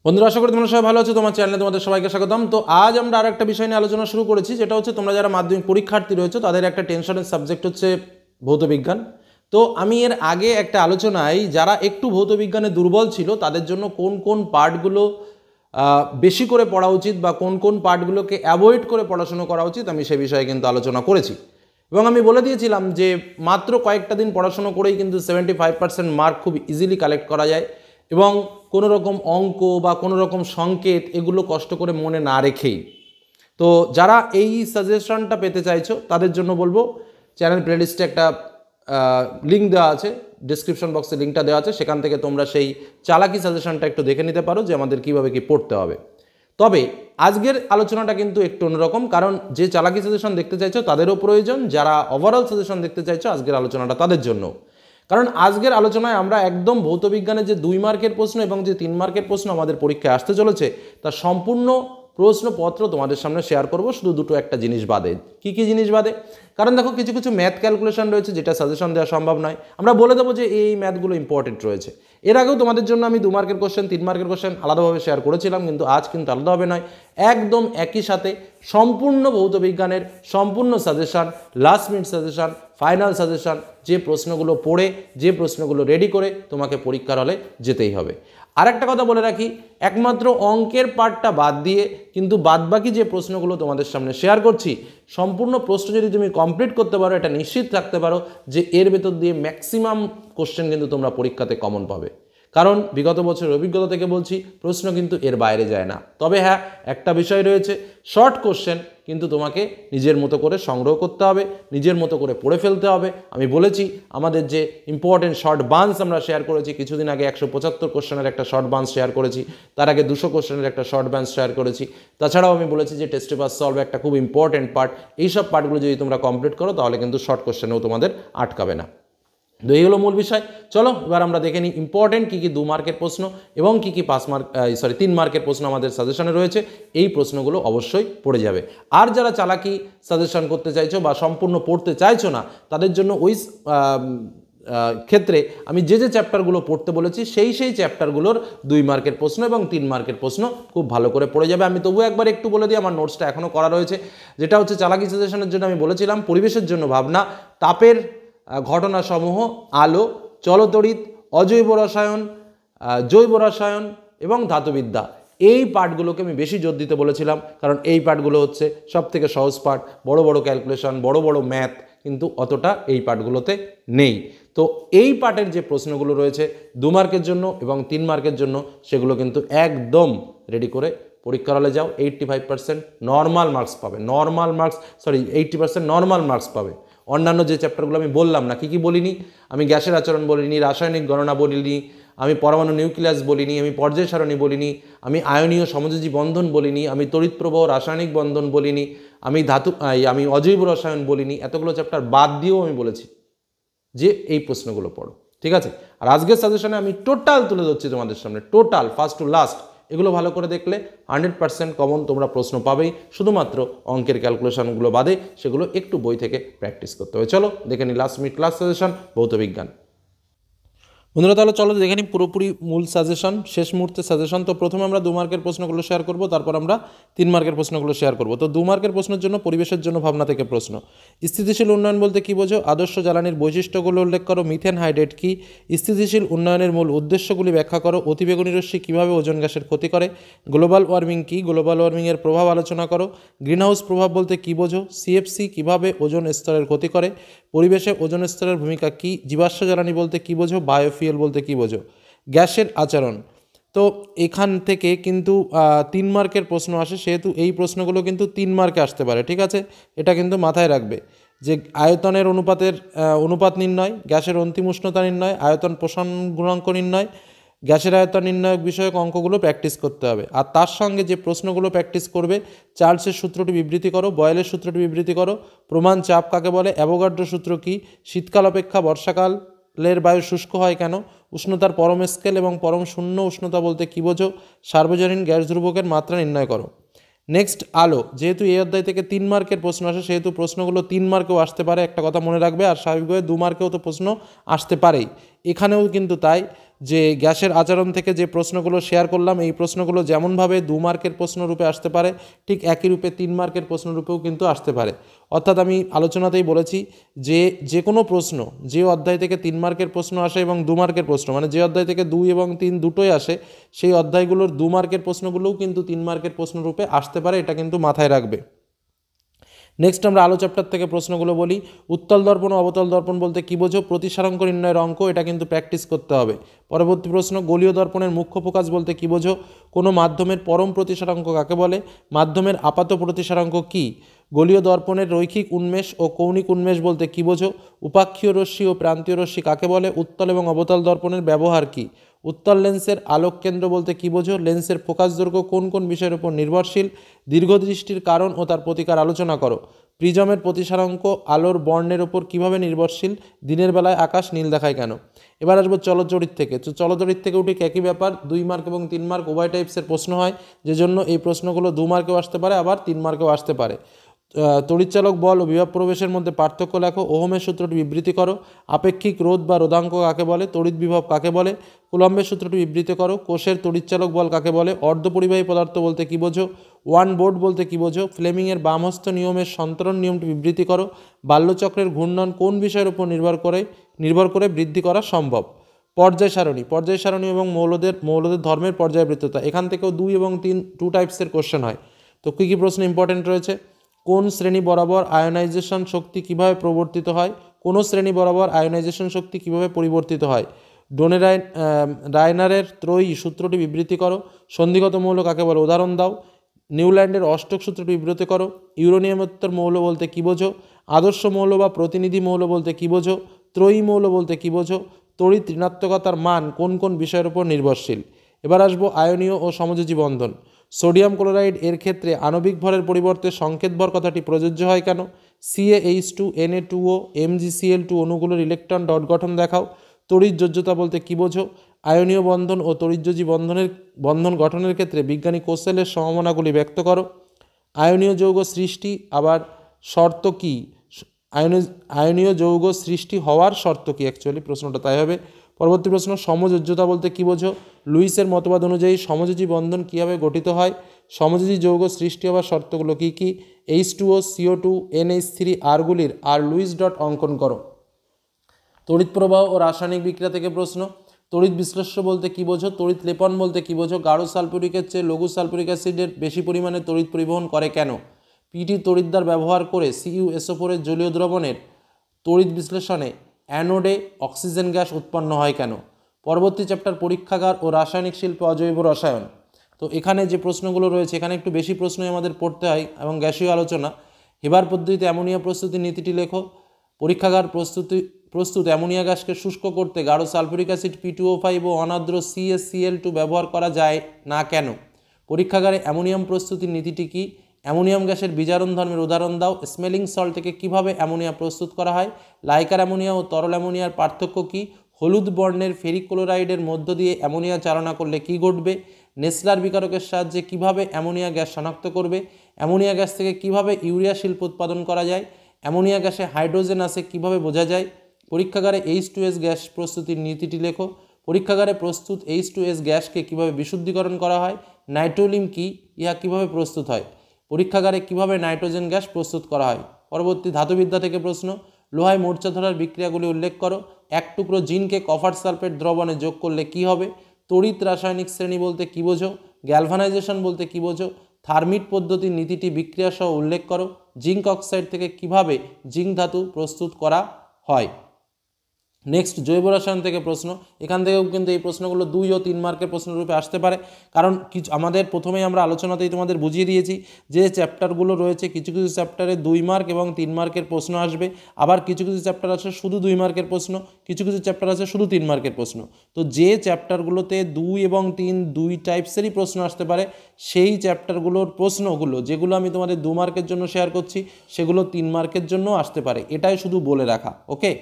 বন্ধুরা, আশা করি তোমরা সবাই ভালো আছো। তোমার চ্যানেলে তোমাদের সবাইকে স্বাগতম। তো আজ আমরা আরেকটা বিষয় নিয়ে আলোচনা শুরু করেছি, যেটা হচ্ছে তোমরা যারা মাধ্যমিক পরীক্ষার্থী রয়েছে তাদের একটা টেনশনের সাবজেক্ট হচ্ছে ভৌতবিজ্ঞান। তো আমি এর আগে একটা আলোচনায় যারা একটু ভৌতবিজ্ঞানে দুর্বল ছিল তাদের জন্য কোন কোন পার্টগুলো বেশি করে পড়া উচিত বা কোন কোন পার্টগুলোকে অ্যাভয়েড করে পড়াশুনো করা উচিত, আমি সে বিষয়ে কিন্তু আলোচনা করেছি। এবং আমি বলে দিয়েছিলাম যে মাত্র কয়েকটা দিন পড়াশুনো করেই কিন্তু 75% মার্ক খুব ইজিলি কালেক্ট করা যায় এবং কোনো রকম অঙ্ক বা কোনো রকম সংকেত এগুলো কষ্ট করে মনে না রেখেই। তো যারা এই সাজেশনটা পেতে চাইছো তাদের জন্য বলবো, চ্যানেল প্লেলিস্টে একটা লিঙ্ক দেওয়া আছে, ডিসক্রিপশন বক্সে লিঙ্কটা দেওয়া আছে, সেখান থেকে তোমরা সেই চালাকি সাজেশনটা একটু দেখে নিতে পারো যে আমাদের কীভাবে কী পড়তে হবে। তবে আজকের আলোচনাটা কিন্তু একটু অন্যরকম, কারণ যে চালাকি সাজেশন দেখতে চাইছো তাদেরও প্রয়োজন, যারা ওভারঅল সাজেশন দেখতে চাইছো আজকের আলোচনাটা তাদের জন্য। কারণ আজকের আলোচনায় আমরা একদম ভৌতবিজ্ঞানের যে 2 মার্কের প্রশ্ন এবং যে 3 মার্কের প্রশ্ন আমাদের পরীক্ষায় আসতে চলেছে তার সম্পূর্ণ প্রশ্নপত্র তোমাদের সামনে শেয়ার করব, শুধু দুটো একটা জিনিস বাদে। কি কি জিনিস বাদে? কারণ দেখো, কিছু কিছু ম্যাথ ক্যালকুলেশন রয়েছে যেটা সাজেশন দেওয়া সম্ভব নয়। আমরা বলে দেবো যে এই ম্যাথগুলো ইম্পর্টেন্ট রয়েছে। এর আগেও তোমাদের জন্য আমি 2 মার্কের কোশ্চেন 3 মার্কের কোশ্চেন আলাদাভাবে শেয়ার করেছিলাম, কিন্তু আজ কিন্তু আলাদাভাবে নয়, একদম একই সাথে সম্পূর্ণ ভৌতবিজ্ঞানের সম্পূর্ণ suggestion, last minute suggestion, final suggestion, যে প্রশ্নগুলো পড়ে যে প্রশ্নগুলো রেডি করে তোমাকে পরীক্ষার হলে যেতেই হবে। আর একটা কথা বলে রাখি, একমাত্র অঙ্কের পার্টটা বাদ দিয়ে কিন্তু বাদবাকি যে প্রশ্নগুলো তোমাদের সামনে শেয়ার করছি, সম্পূর্ণ প্রশ্ন যদি তুমি কমপ্লিট করতে পারো, এটা নিশ্চিত থাকতে পারো যে এর ভেতর দিয়ে ম্যাক্সিমাম কোশ্চেন কিন্তু তোমরা পরীক্ষাতে কমন পাবে। কারণ বিগত বছরের অভিজ্ঞতা থেকে বলছি, প্রশ্ন কিন্তু এর বাইরে যায় না। তবে হ্যাঁ, একটা বিষয় রয়েছে, শর্ট কোশ্চেন কিন্তু তোমাকে নিজের মতো করে সংগ্রহ করতে হবে, নিজের মতো করে পড়ে ফেলতে হবে। আমি বলেছি আমাদের যে ইম্পর্টেন্ট শর্ট বান্স আমরা শেয়ার করেছি, কিছুদিন আগে 175 কোশ্চেনের একটা শর্ট বান্স শেয়ার করেছি, তার আগে 200 কোশ্চেনের একটা শর্ট বান্স শেয়ার করেছি। তাছাড়াও আমি বলেছি যে টেস্ট পেপার সলভ একটা খুব ইম্পর্টেন্ট পার্ট। এইসব পার্টগুলো যদি তোমরা কমপ্লিট করো তাহলে কিন্তু শর্ট কোশ্চেনেও তোমাদের আটকাবে না। তো এই হলো মূল বিষয়। চলো এবার আমরা দেখে নিই ইম্পর্টেন্ট কী কী 2 মার্কের প্রশ্ন এবং কী কী 3 মার্কের প্রশ্ন আমাদের সাজেশনে রয়েছে। এই প্রশ্নগুলো অবশ্যই পড়ে যাবে। আর যারা চালাকি সাজেশন করতে চাইছো বা সম্পূর্ণ পড়তে চাইছো না, তাদের জন্য ওই ক্ষেত্রে আমি যে যে চ্যাপ্টারগুলো পড়তে বলেছি সেই চ্যাপ্টারগুলোর 2 মার্কের প্রশ্ন এবং 3 মার্কের প্রশ্ন খুব ভালো করে পড়ে যাবে। আমি তবুও একবার একটু বলে দিই, আমার নোটসটা এখনও করা রয়েছে, যেটা হচ্ছে চালাকি সাজেশনের জন্য আমি বলেছিলাম পরিবেশের জন্য ভাবনা, তাপের ঘটনাসমূহ, আলো, চলতড়িৎ, অজৈব রসায়ন, জৈব রসায়ন এবং ধাতুবিদ্যা, এই পার্টগুলোকে আমি বেশি জোর দিতে বলেছিলাম, কারণ এই পার্টগুলো হচ্ছে সব থেকে সহজ পার্ট। বড় বড় ক্যালকুলেশন, বড় বড় ম্যাথ কিন্তু অতটা এই পার্টগুলোতে নেই। তো এই পার্টের যে প্রশ্নগুলো রয়েছে 2 মার্কের জন্য এবং 3 মার্কের জন্য, সেগুলো কিন্তু একদম রেডি করে পরীক্ষার হলে যাও। 85% নর্মাল মার্কস পাবে, 80% নর্মাল মার্কস পাবে। অন্যান্য যে চ্যাপ্টারগুলো আমি বললাম না, কি বলিনি, আমি গ্যাসের আচরণ বলিনি, রাসায়নিক গণনা বলিনি, আমি পরমাণু নিউক্লিয়াস বলিনি, আমি পর্যায় সারণী বলিনি, আমি আয়নীয় সমযোজী বন্ধন বলিনি, আমি তড়িৎ প্রবাহ রাসায়নিক বন্ধন বলিনি, আমি অজৈব রসায়ন বলিনি। এতগুলো চ্যাপ্টার বাদ দিয়েও আমি বলেছি যে এই প্রশ্নগুলো পড়ো, ঠিক আছে? আর আজকের সাজেশনে আমি টোটাল তুলে ধরছি তোমাদের সামনে, টোটাল ফার্স্ট টু লাস্ট। এগুলো ভালো করে দেখলে 100% কমন তোমরা প্রশ্ন পাবেই, শুধুমাত্র অঙ্কের ক্যালকুলেশনগুলো বাদে, সেগুলো একটু বই থেকে প্র্যাকটিস করতে হবে। চলো দেখে নিই লাস্ট মিনিট ক্লাস সাজেশন ভৌতবিজ্ঞান। বন্ধুরা, তাহলে চলো দেখে নিই পুরোপুরি মূল সাজেশন, শেষ মুহূর্তের সাজেশন। তো প্রথমে আমরা 2 মার্কের প্রশ্নগুলো শেয়ার করব, তারপর আমরা 3 মার্কের প্রশ্নগুলো শেয়ার করব। তো 2 মার্কের প্রশ্নের জন্য পরিবেশের জন্য ভাবনা থেকে প্রশ্ন। স্থিতিশীল উন্নয়ন বলতে কী বোঝো? আদর্শ জ্বালানির বৈশিষ্ট্যগুলো উল্লেখ করো। মিথেন হাইড্রেট কী? স্থিতিশীল উন্নয়নের মূল উদ্দেশ্যগুলি ব্যাখ্যা করো। অতিবেগুনি রশ্মি কীভাবে ওজোন গ্যাসের ক্ষতি করে? গ্লোবাল ওয়ার্মিং কী? গ্লোবাল ওয়ার্মিংয়ের প্রভাব আলোচনা করো। গ্রিনহাউস প্রভাব বলতে কী বোঝো? সিএফসি কীভাবে ওজোন স্তরের ক্ষতি করে? পরিবেশে ওজোন স্তরের ভূমিকা কী? জীবাশ্ম জ্বালানি বলতে কী বোঝো? বায়োফুয়েল বলতে কী বোঝো? গ্যাসের আচরণ। তো এখান থেকে কিন্তু 3 মার্কের প্রশ্ন আসে, সেহেতু এই প্রশ্নগুলো কিন্তু 3 মার্কে আসতে পারে, ঠিক আছে? এটা কিন্তু মাথায় রাখবে যে আয়তনের অনুপাত নির্ণয়, গ্যাসের অন্তিম উষ্ণতা নির্ণয়, আয়তন পোষণ গুণাঙ্ক নির্ণয়, গ্যাসের আয়তন নির্ণায়ক বিষয়ক অঙ্কগুলো প্র্যাকটিস করতে হবে। আর তার সঙ্গে যে প্রশ্নগুলো প্র্যাকটিস করবে, চার্লসের সূত্রটি বিবৃতি করো, বয়েলের সূত্রটি বিবৃতি করো, প্রমাণ চাপ কাকে বলে, অ্যাভোগাড্রো সূত্র কী, শীতকাল অপেক্ষা বর্ষাকালের বায়ু শুষ্ক হয় কেন, উষ্ণতার পরম স্কেল এবং পরম শূন্য উষ্ণতা বলতে কী বোঝো, সার্বজনীন গ্যাস ধ্রুবকের মাত্রা নির্ণয় করো। নেক্সট আলো, যেহেতু এই অধ্যায় থেকে 3 মার্কের প্রশ্ন আসে, সেহেতু প্রশ্নগুলো 3 মার্কেও আসতে পারে, একটা কথা মনে রাখবে। আর স্বাভাবিকভাবে 2 মার্কেও তো প্রশ্ন আসতে পারেই, এখানেও কিন্তু তাই। যে গ্যাসের আচরণ থেকে যে প্রশ্নগুলো শেয়ার করলাম, এই প্রশ্নগুলো যেমনভাবে 2 মার্কের প্রশ্নরূপে আসতে পারে, ঠিক একই রূপে 3 মার্কের প্রশ্নরূপেও কিন্তু আসতে পারে। অর্থাৎ আমি আলোচনাতেই বলেছি যে কোনো প্রশ্ন যে অধ্যায় থেকে 3 মার্কের প্রশ্ন আসে এবং 2 মার্কের প্রশ্ন, মানে যে অধ্যায় থেকে 2 এবং 3 দুটোই আসে, সেই অধ্যায়গুলোর 2 মার্কের প্রশ্নগুলোও কিন্তু 3 মার্কের প্রশ্নরূপে আসতে পারে, এটা কিন্তু মাথায় রাখবে। নেক্সট আমরা আলো চ্যাপ্টার থেকে প্রশ্নগুলো বলি। উত্তল দর্পণ ও অবতল দর্পণ বলতে কী বোঝো? প্রতিসারাঙ্ক নির্ণয়ের অঙ্ক, এটা কিন্তু প্র্যাকটিস করতে হবে। পরবর্তী প্রশ্ন, গোলীয় দর্পণের মুখ্য ফোকাস বলতে কী বোঝো? কোনো মাধ্যমের পরম প্রতিসারাঙ্ক কাকে বলে? মাধ্যমের আপাত প্রতিসারাঙ্ক কী? গোলীয় দর্পণের রৈখিক উন্মেষ ও কৌণিক উন্মেষ বলতে কী বোঝো? উপাক্ষীয় রশ্মি ও প্রান্তীয় রশ্মি কাকে বলে? উত্তল এবং অবতল দর্পণের ব্যবহার কী? উত্তল লেন্সের আলোক কেন্দ্র বলতে কী বোঝো? লেন্সের ফোকাস দৈর্ঘ্য কোন কোন বিষয়ের উপর নির্ভরশীল? দীর্ঘদৃষ্টির কারণ ও তার প্রতিকার আলোচনা করো। প্রিজমের প্রতিসারাঙ্ক আলোর বর্ণের ওপর কীভাবে নির্ভরশীল? দিনের বেলায় আকাশ নীল দেখায় কেন? এবার আসবো চলচরিত থেকে। তো চলচরিত থেকেও ঠিক একই ব্যাপার, 2 মার্ক এবং 3 মার্ক উভয় টাইপসের প্রশ্ন হয়, যে জন্য এই প্রশ্নগুলো 2 মার্কেও আসতে পারে, আবার 3 মার্কেও আসতে পারে। তড়িৎচালক বল ও বিভব প্রবেশের মধ্যে পার্থক্য লেখো। ওহমের সূত্রটি বিবৃতি করো। আপেক্ষিক রোধ বা রোধাঙ্ক কাকে বলে? তড়িৎ বিভব কাকে বলে? কুলম্বের সূত্রটি বিবৃতি করো। কোষের তড়িৎচালক বল কাকে বলে? অর্ধপরিবাহী পদার্থ বলতে কী বোঝো? ওয়ান বোর্ড বলতে কী বোঝো? ফ্লেমিংয়ের বামহস্ত নিয়মের সন্তরণ নিয়মটি বিবৃতি করো। বাল্যচক্রের ঘূর্ণন কোন বিষয়ের উপর নির্ভর করে বৃদ্ধি করা সম্ভব? পর্যায় সারণী এবং মৌলদের ধর্মের পর্যায়বৃত্ততা, এখান থেকেও 2 এবং 3 2 টাইপসের কোশ্চেন হয়। তো কী কী প্রশ্ন ইম্পর্টেন্ট রয়েছে? কোন শ্রেণী বরাবর আয়োনাইজেশন শক্তি কিভাবে প্রবর্তিত হয়? কোন শ্রেণী বরাবর আয়োনাইজেশন শক্তি কিভাবে পরিবর্তিত হয়? রায়নারের ত্রয়ী সূত্রটি বিবৃতি করো। সন্ধিগত মৌল কাকে বলে? উদাহরণ দাও। নিউল্যান্ডের অষ্টক সূত্রটি বিবৃতি করো। ইউরেনিয়ামের মৌল বলতে কী বোঝো? আদর্শ মৌল বা প্রতিনিধি মৌল বলতে কী বোঝো? ত্রয়ী মৌল বলতে কী বোঝো? তড়িৎ ঋণাত্মকতার মান কোন কোন বিষয়ের উপর নির্ভরশীল? এবার আসবো আয়নীয় ও সমযোজী বন্ধন। সোডিয়াম ক্লোরাইড এর ক্ষেত্রে আণবিক ভরের পরিবর্তে সংকেত ভর কথাটি প্রযোজ্য হয় কেন? CaH2 Na2O MgCl2 অণুগুলোর electron dot গঠন দেখাও। তড়িৎ যোজ্যতা বলতে কী বোঝো? আয়নীয় বন্ধন ও তড়িৎযোজী বন্ধন গঠনের ক্ষেত্রে বিজ্ঞানী কোসেলের সম্ভাবনাগুলি ব্যক্ত করো। আয়নীয় যৌগ সৃষ্টি আবার শর্ত কী? আয়নীয় যৌগ সৃষ্টি হওয়ার শর্ত কী? অ্যাকচুয়ালি প্রশ্নটা তাই হবে। পরবর্তী প্রশ্ন, সমযোজ্যতা বলতে কী বোঝো? লুইসের মতবাদ অনুযায়ী সমযোজী বন্ধন কীভাবে গঠিত হয়? সমযোজী যৌগ সৃষ্টি হওয়ার শর্তগুলো কী কী? H2O CO2 NH3 আরগুলির আর লুইস ডট অঙ্কন করো। তড়িৎ প্রবাহ ও রাসায়নিক বিক্রিয়া থেকে প্রশ্ন, তড়িৎ বিশ্লেষ্য বলতে কী বোঝো? তড়িৎ লেপন বলতে কী বোঝো? গাঢ় সালফিউরিকের চেয়ে লঘু সালফিউরিক অ্যাসিডের বেশি পরিমাণে তড়িৎ পরিবহন করে কেন? পিটি তড়িৎদ্বার ব্যবহার করে CuSO4 এর জলীয় দ্রবণের তড়িৎ বিশ্লেষণে অ্যানোডে অক্সিজেন গ্যাস উৎপন্ন হয় কেন? পরবর্তী চ্যাপ্টার পরীক্ষাগার ও রাসায়নিক শিল্পে অজৈব রসায়ন। তো এখানে যে প্রশ্নগুলো রয়েছে, এখানে একটু বেশি প্রশ্নই আমাদের পড়তে হয় এবং গ্যাসীয় আলোচনা। হেবার পদ্ধতিতে অ্যামোনিয়া প্রস্তুতির নীতিটি লেখো। পরীক্ষাগার প্রস্তুত অ্যামোনিয়া গ্যাসকে শুষ্ক করতে গাঢ় সালফিউরিক অ্যাসিড P2O5 ও অনার্দ্র CaCl2 ব্যবহার করা যায় না কেন? পরীক্ষাগারে অ্যামোনিয়াম প্রস্তুতির নীতিটি কী? অ্যামোনিয়াম গ্যাসের বিজারণ ধর্মের উদাহরণ দাও। স্মেলিং সল্ট থেকে কীভাবে অ্যামোনিয়া প্রস্তুত করা হয়? লাইকার অ্যামোনিয়া ও তরল অ্যামোনিয়ার পার্থক্য কী? হলুদ বর্ণের ফেরিক ক্লোরাইডের মধ্য দিয়ে অ্যামোনিয়া চালনা করলে কী ঘটবে? নেসলার বিকারকের সাহায্যে কীভাবে অ্যামোনিয়া গ্যাস শনাক্ত করবে? অ্যামোনিয়া গ্যাস থেকে কীভাবে ইউরিয়া শিল্প উৎপাদন করা যায়? অ্যামোনিয়া গ্যাসে হাইড্রোজেন আছে কীভাবে বোঝা যায়? পরীক্ষাগারে H2S গ্যাস প্রস্তুতির নীতিটি লেখো। পরীক্ষাগারে প্রস্তুত H2S গ্যাসকে কীভাবে বিশুদ্ধীকরণ করা হয়? নাইট্রোলিম কী? ইহা কীভাবে প্রস্তুত হয়? পরীক্ষাগারে কীভাবে নাইট্রোজেন গ্যাস প্রস্তুত করা হয়? পরবর্তী ধাতুবিদ্যা থেকে প্রশ্ন, লোহায় মূর্ছা ধরার বিক্রিয়াগুলি উল্লেখ করো। এক টুকরো জিনকে কপার সালফেট দ্রবণে যোগ করলে কী হবে? তড়িৎ রাসায়নিক শ্রেণী বলতে কী বোঝো? গ্যালভানাইজেশন বলতে কী বোঝো? থার্মিট পদ্ধতির নীতিটি বিক্রিয়া সহ উল্লেখ করো। জিঙ্ক অক্সাইড থেকে কীভাবে জিঙ্ক ধাতু প্রস্তুত করা হয়? নেক্সট জৈব রসায়ন থেকে প্রশ্ন। এখান থেকেও কিন্তু এই প্রশ্নগুলো 2 ও 3 মার্কের প্রশ্নরূপে আসতে পারে, কারণ আমাদের প্রথমেই আমরা আলোচনাতেই তোমাদের বুঝিয়ে দিয়েছি যে চ্যাপ্টারগুলো রয়েছে, কিছু কিছু চ্যাপ্টারে 2 মার্ক এবং 3 মার্কের প্রশ্ন আসবে, আবার কিছু কিছু চ্যাপ্টার আছে শুধু 2 মার্কের প্রশ্ন, কিছু কিছু চ্যাপ্টার আছে শুধু 3 মার্কের প্রশ্ন। তো যে চ্যাপ্টারগুলোতে 2 এবং 3 দুই টাইপসেরই প্রশ্ন আসতে পারে, সেই চ্যাপ্টারগুলোর প্রশ্নগুলো যেগুলো আমি তোমাদের 2 মার্কের জন্য শেয়ার করছি, সেগুলো 3 মার্কের জন্য আসতে পারে, এটাই শুধু বলে রাখা। ওকে,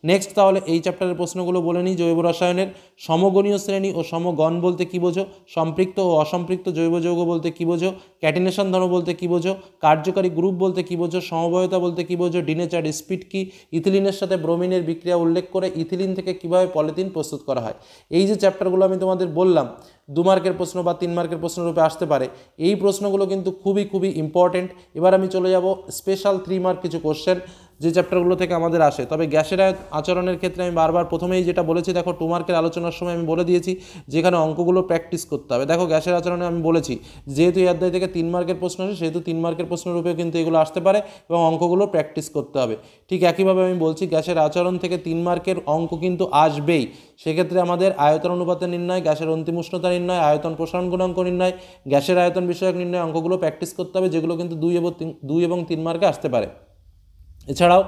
নেক্সট তাহলে এই চ্যাপ্টারের প্রশ্নগুলো বলে নিই। জৈব রসায়নের সমগণীয় শ্রেণী ও সমগণ বলতে কী বোঝো, সম্পৃক্ত ও অসম্পৃক্ত জৈব যৌগ বলতে কী বোঝো, ক্যাটিনেশন ধর্ম বলতে কী বোঝো, কার্যকারী গ্রুপ বলতে কী বোঝো, সমবায়তা বলতে কী বোঝো, ডিনেচার স্পিড কী, ইথিলিনের সাথে ব্রোমিনের বিক্রিয়া উল্লেখ করে ইথিলিন থেকে কীভাবে পলিথিন প্রস্তুত করা হয়। এই যে চ্যাপ্টারগুলো আমি তোমাদের বললাম 2 মার্কের প্রশ্ন বা 3 মার্কের প্রশ্নরূপে আসতে পারে, এই প্রশ্নগুলো কিন্তু খুবই খুবই ইম্পর্টেন্ট। এবার আমি চলে যাব স্পেশাল 3 মার্ক কিছু কোশ্চেন যে চ্যাপ্টারগুলো থেকে আমাদের আসে। তবে গ্যাসের আচরণের ক্ষেত্রে আমি বারবার প্রথমেই যেটা বলেছি, দেখো 2 মার্কের আলোচনার সময় আমি বলে দিয়েছি যেখানে অঙ্কগুলো প্র্যাকটিস করতে হবে। দেখো গ্যাসের আচরণে আমি বলেছি যেহেতু এই অধ্যায় থেকে 3 মার্কের প্রশ্ন আসে, সেহেতু 3 মার্কের প্রশ্নরূপেও কিন্তু এগুলো আসতে পারে এবং অঙ্কগুলো প্র্যাকটিস করতে হবে। ঠিক একইভাবে আমি বলছি গ্যাসের আচরণ থেকে 3 মার্কের অঙ্ক কিন্তু আসবেই। সেক্ষেত্রে আমাদের আয়তন অনুপাতের নির্ণয়, গ্যাসের অন্তিম উষ্ণতা নির্ণয়, আয়তন প্রসারণ গুণাঙ্ক নির্ণয়, গ্যাসের আয়তন বিষয়ক নির্ণয় অঙ্কগুলো প্র্যাকটিস করতে হবে, যেগুলো কিন্তু 2 এবং 3 মার্কে আসতে পারে। এছাড়াও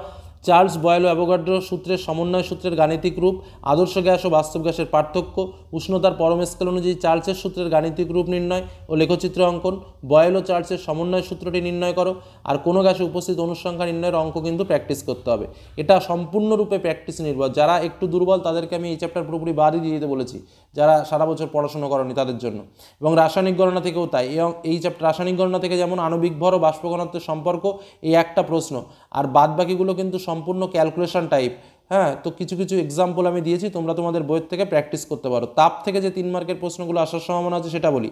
চার্লস বয়েল ও অ্যাভোগাড্রো সূত্রের সমন্বয় সূত্রের গাণিতিক রূপ, আদর্শ গ্যাস ও বাস্তব গ্যাসের পার্থক্য, উষ্ণতার পরম স্কেল অনুযায়ী চার্লসের সূত্রের গাণিতিক রূপ নির্ণয় ও লেখচিত্র অঙ্কন, বয়েল ও চার্লসের সমন্বয় সূত্রটি নির্ণয় করো, আর কোনো গ্যাসে উপস্থিত অনুসংখ্যা নির্ণয়ের অঙ্ক কিন্তু প্র্যাকটিস করতে হবে। এটা সম্পূর্ণরূপে প্র্যাকটিস নির্ভর। যারা একটু দুর্বল তাদেরকে আমি এই চ্যাপ্টার পুরোপুরি বাদই দিয়ে দিতে বলেছি, যারা সারা বছর পড়াশোনা করেনি তাদের জন্য। এবং রাসায়নিক গণনা থেকেও তাই। এই চ্যাপ্টার রাসায়নিক গণনা থেকে যেমন আণবিক ভর ও বাষ্প ঘনত্বের সম্পর্ক, এই একটা প্রশ্ন, আর বাদ বাকিগুলো কিন্তু সম্পূর্ণ ক্যালকুলেশন টাইপ। হ্যাঁ, তো কিছু কিছু এক্সাম্পল আমি দিয়েছি, তোমরা তোমাদের বইয়ের থেকে প্র্যাকটিস করতে পারো। তাপ থেকে যে 3 মার্কের প্রশ্নগুলো আসার সম্ভাবনা আছে সেটা বলি।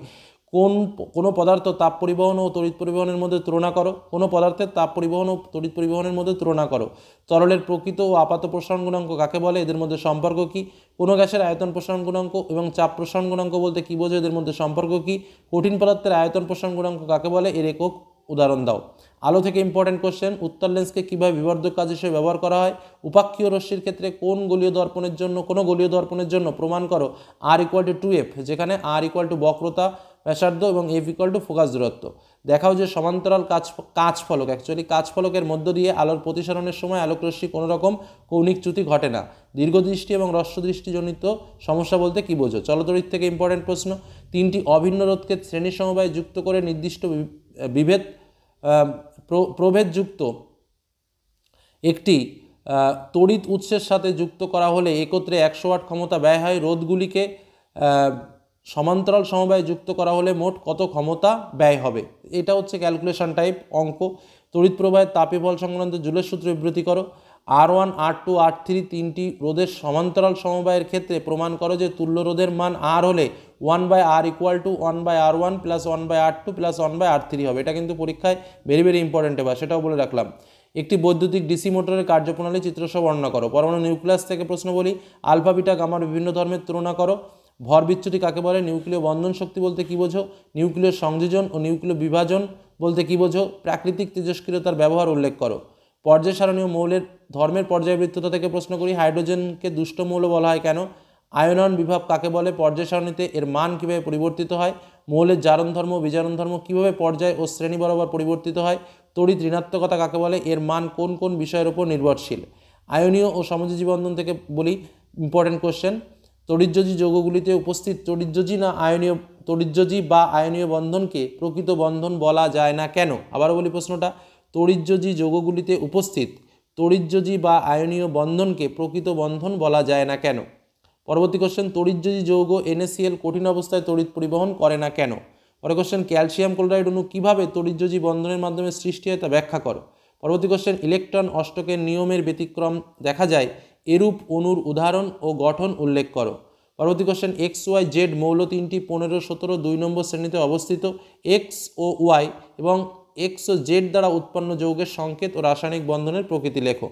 কোনো পদার্থ তাপ পরিবহন ও তড়িৎ পরিবহনের মধ্যে তুলনা করো। কোনো পদার্থের তাপ পরিবহন ও তড়িৎ পরিবহনের মধ্যে তুলনা করো। তরলের প্রকৃত ও আপাত প্রসারণ গুণাঙ্ক কাকে বলে, এদের মধ্যে সম্পর্ক কী? কোনো গ্যাসের আয়তন প্রসারণ গুণাঙ্ক এবং চাপ প্রসারণ গুণাঙ্ক বলতে কী বোঝো, এদের মধ্যে সম্পর্ক কী? কঠিন পদার্থের আয়তন প্রসারণ গুণাঙ্ক কাকে বলে, এর একক উদাহরণ দাও। আলো থেকে ইম্পর্টেন্ট কোশ্চেন, উত্তর লেন্সকে কীভাবে বিবর্ধক কাজ হিসেবে ব্যবহার করা হয়? উপাক্ষীয় রশ্মির ক্ষেত্রে কোনো গলীয় দর্পণের জন্য প্রমাণ করো R=2F, যেখানে R= বক্রতা ব্যাসার্ধ এবং F= ফোকাস দূরত্ব। দেখাও যে সমান্তরাল কাচ ফলকের মধ্য দিয়ে আলোর প্রতিসরণের সময় আলোকরশ্মি কোনো রকম কৌণিক চ্যুতি ঘটে না। দীর্ঘদৃষ্টি এবং হ্রস্বদৃষ্টিজনিত সমস্যা বলতে কী বোঝো? চলতড়িৎ থেকে ইম্পর্টেন্ট প্রশ্ন, 3টি অভিন্ন রোধকে শ্রেণী সমবায়ে যুক্ত করে নির্দিষ্ট প্রভেদযুক্ত একটি তড়িৎ উৎসের সাথে যুক্ত করা হলে একত্রে 100 ওয়াট ক্ষমতা ব্যয় হয়। রোধগুলিকে সমান্তরাল সমবায়ে যুক্ত করা হলে মোট কত ক্ষমতা ব্যয় হবে? এটা হচ্ছে ক্যালকুলেশন টাইপ অঙ্ক। তড়িৎ প্রবাহের তাপীয় বল সংক্রান্ত জুলের সূত্র বিবৃতি করো। R1, R2, R3 তিনটি রোধের সমান্তরাল সমবায়ের ক্ষেত্রে প্রমাণ করো যে তুল্য রোধের মান R হলে 1/R = 1/R1 + 1/R2 + 1/R3 হবে। এটা কিন্তু পরীক্ষায় ভেরি ভেরি ইম্পর্টেন্ট, এবার সেটাও বলে রাখলাম। একটি বৈদ্যুতিক ডিসি মোটরের কার্যপ্রণালী চিত্রসহ বর্ণনা করো। পরমাণু নিউক্লিয়াস থেকে প্রশ্ন বলি, আলফা বিটা গামার বিভিন্ন ধর্মের তুলনা করো। ভর বিচ্যুতি কাকে বলে? নিউক্লিয় বন্ধন শক্তি বলতে কী বোঝো? নিউক্লিয় সংযোজন ও নিউক্লিয় বিভাজন বলতে কী বোঝো? প্রাকৃতিক তেজস্ক্রিয়তার ব্যবহার উল্লেখ করো। পর্যায় সারণীয় মৌলের ধর্মের পর্যায়বৃত্ততা থেকে প্রশ্ন করি, হাইড্রোজেনকে দুষ্ট মৌল বলা হয় কেন? আয়নন বিভব কাকে বলে? পর্যায় সারণীতে এর মান কীভাবে পরিবর্তিত হয়? মৌলের জারণ ধর্ম বিজারণ ধর্ম কীভাবে পর্যায় ও শ্রেণী বরাবর পরিবর্তিত হয়? তড়িৎ ঋণাত্মকতা কাকে বলে? এর মান কোন কোন বিষয়ের উপর নির্ভরশীল? আয়নীয় ও সমযোজী বন্ধন থেকে বলি ইম্পর্টেন্ট কোশ্চেন, তড়িৎযোজী যৌগগুলিতে উপস্থিত তড়িৎযোজী বা আয়নীয় বন্ধনকে প্রকৃত বন্ধন বলা যায় না কেন? আবারও বলি প্রশ্নটা, তড়িৎযোজী যৌগগুলিতে উপস্থিত তড়িৎযোজী বা আয়নীয় বন্ধনকে প্রকৃত বন্ধন বলা যায় না কেন? পরবর্তী কোশ্চেন, তড়িৎযোজী যৌগ NaCl কঠিন অবস্থায় তড়িৎ পরিবহন করে না কেন? পরের কোশ্চেন, ক্যালসিয়াম ক্লোরাইড অণু কীভাবে তড়িৎযোজী বন্ধনের মাধ্যমে সৃষ্টি হয় তা ব্যাখ্যা করো। পরবর্তী কোশ্চেন, ইলেকট্রন অষ্টকের নিয়মের ব্যতিক্রম দেখা যায় এরূপ অণুর উদাহরণ ও গঠন উল্লেখ করো। পরবর্তী কোশ্চেন, XYZ মৌল তিনটি 15, 17, 2 নম্বর শ্রেণীতে অবস্থিত। X ও Y এবং X ও Z দ্বারা উৎপন্ন যৌগের সংকেত ও রাসায়নিক বন্ধনের প্রকৃতি লেখো।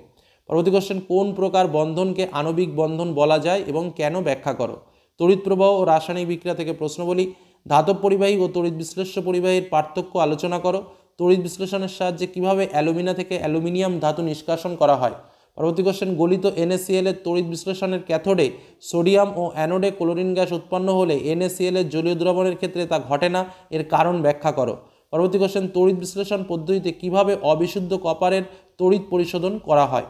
পরবর্তী কোশ্চেন, কোন প্রকার বন্ধনকে আণবিক বন্ধন বলা যায় এবং কেন ব্যাখ্যা করো। তড়িৎ প্রবাহ ও রাসায়নিক বিক্রিয়া থেকে প্রশ্ন বলি, ধাতব পরিবাহী ও তড়িৎ বিশ্লেষ্য পরিবাহীর পার্থক্য আলোচনা করো। তড়িৎ বিশ্লেষণের সাহায্যে কিভাবে অ্যালুমিনা থেকে অ্যালুমিনিয়াম ধাতু নিষ্কাশন করা হয়। পরবর্তী কোশ্চেন, গলিত NaCl এর তড়িৎ বিশ্লেষণের ক্যাথোডে সোডিয়াম ও অ্যানোডে ক্লোরিন গ্যাস উৎপন্ন হলে NaCl এর জলীয় দ্রবণের ক্ষেত্রে তা ঘটে না, এর কারণ ব্যাখ্যা করো। পরবর্তী কোশ্চেন, তড়িৎ বিশ্লেষণ পদ্ধতিতে কিভাবে অবিশুদ্ধ কপারের তড়িৎ পরিশোধন করা হয়।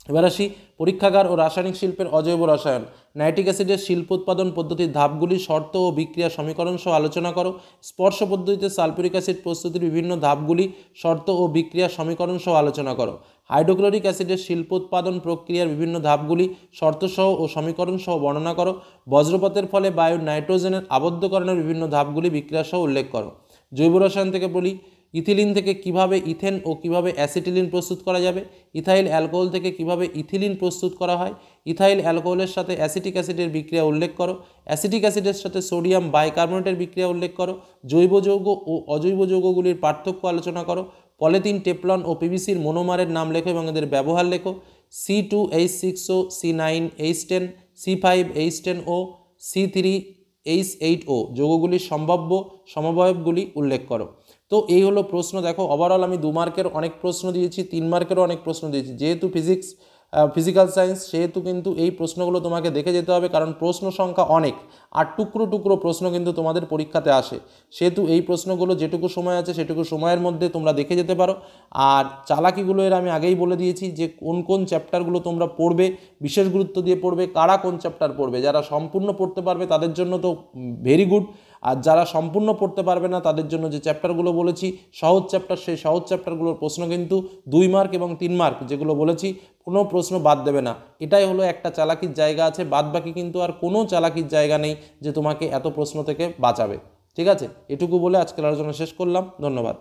এবার আসি পরীক্ষাগার ও রাসায়নিক শিল্পের অজৈব রসায়ন। নাইট্রিক অ্যাসিডের শিল্প উৎপাদন পদ্ধতির ধাপগুলি, শর্ত ও বিক্রিয়া সমীকরণ সহ আলোচনা করো। স্পর্শ পদ্ধতিতে সালফিউরিক অ্যাসিড প্রস্তুতির বিভিন্ন ধাপগুলি, শর্ত ও বিক্রিয়া সমীকরণ সহ আলোচনা করো। হাইড্রোক্লোরিক অ্যাসিডের শিল্পোৎপাদন প্রক্রিয়ার বিভিন্ন ধাপগুলি শর্তসহ ও সমীকরণ সহ বর্ণনা করো। বজ্রপাতের ফলে বায়ুর নাইট্রোজেনের আবদ্ধকরণের বিভিন্ন ধাপগুলি বিক্রিয়াসহ উল্লেখ করো। জৈব রসায়ন থেকে বলি, ইথিলিন থেকে কিভাবে ইথেন ও কিভাবে অ্যাসিটিলিন প্রস্তুত করা যাবে। ইথাইল অ্যালকোহল থেকে কিভাবে ইথিলিন প্রস্তুত করা হয়। ইথাইল অ্যালকোহলের সাথে অ্যাসিটিক অ্যাসিডের বিক্রিয়া উল্লেখ করো। অ্যাসিটিক অ্যাসিডের সাথে সোডিয়াম বাইকার্বনেটের বিক্রিয়া উল্লেখ করো। জৈব যৌগ ও অজৈব যৌগগুলির পার্থক্য আলোচনা করো। পলিথিন, টেফলন ও পিভিসির মনোমারের নাম লেখো এবং এদের ব্যবহার লেখো। C2H6O, C9H10, C5H10O, C3H8O যৌগগুলির সম্ভাব্য সমবয়বগুলি উল্লেখ করো। তো এই হলো প্রশ্ন। দেখো ওভারঅল আমি 2 মার্কের অনেক প্রশ্ন দিয়েছি, 3 মার্কেরও অনেক প্রশ্ন দিয়েছি। যেহেতু ফিজিক্যাল সায়েন্স, সেহেতু কিন্তু এই প্রশ্নগুলো তোমাকে দেখে যেতে হবে, কারণ প্রশ্ন সংখ্যা অনেক আর টুকরো টুকরো প্রশ্ন কিন্তু তোমাদের পরীক্ষাতে আসে। সেহেতু এই প্রশ্নগুলো যেটুকু সময় আছে সেটুকু সময়ের মধ্যে তোমরা দেখে যেতে পারো। আর চালাকিগুলো এর আমি আগেই বলে দিয়েছি যে কোন কোন চ্যাপ্টারগুলো তোমরা পড়বে, বিশেষ গুরুত্ব দিয়ে পড়বে, কারা কোন চ্যাপ্টার পড়বে। যারা সম্পূর্ণ পড়তে পারবে তাদের জন্য তো ভেরি গুড, আর যারা সম্পূর্ণ পড়তে পারবে না তাদের জন্য যে চ্যাপ্টারগুলো বলেছি সহজ চ্যাপ্টার, সেই সহজ চ্যাপ্টারগুলোর প্রশ্ন কিন্তু 2 মার্ক এবং 3 মার্ক যেগুলো বলেছি কোনো প্রশ্ন বাদ দেবে না। এটাই হলো একটা চালাকির জায়গা আছে, বাদ বাকি কিন্তু আর কোনো চালাকির জায়গা নেই যে তোমাকে এত প্রশ্ন থেকে বাঁচাবে। ঠিক আছে, এটুকু বলে আজকের আলোচনা শেষ করলাম। ধন্যবাদ।